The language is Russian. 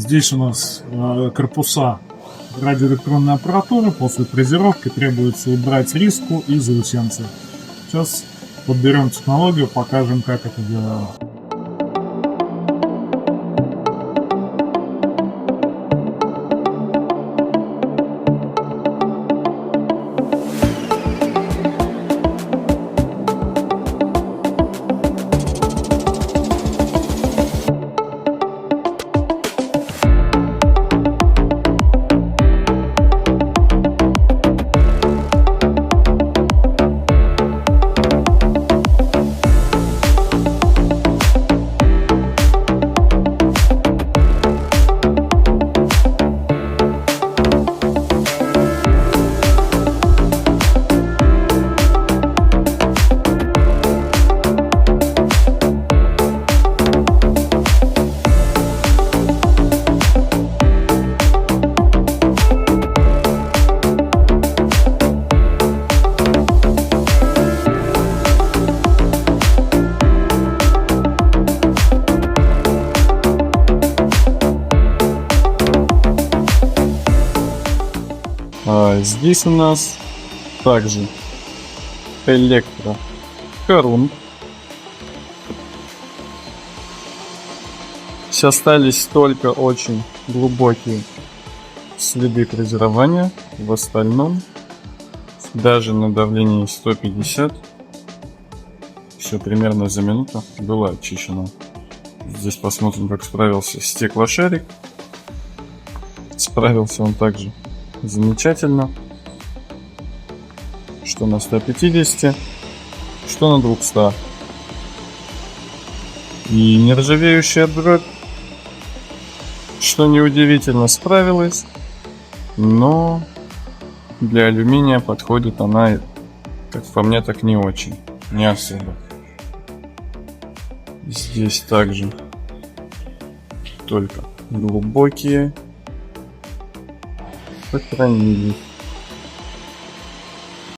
Здесь у нас корпуса радиоэлектронной аппаратуры. После фрезеровки требуется убрать риску и заусенцы. Сейчас подберем технологию, покажем, как это делаем. Здесь у нас также электрокорунт. Остались только очень глубокие следы фрезерования. В остальном, даже на давлении 150, все примерно за минуту было очищено. Здесь посмотрим, как справился стеклошарик. Справился он также замечательно, что на 150, что на 200. И нержавеющая дробь, что неудивительно, справилась, но для алюминия подходит она, как по мне, так не очень, не особо. Здесь также только глубокие сохранились.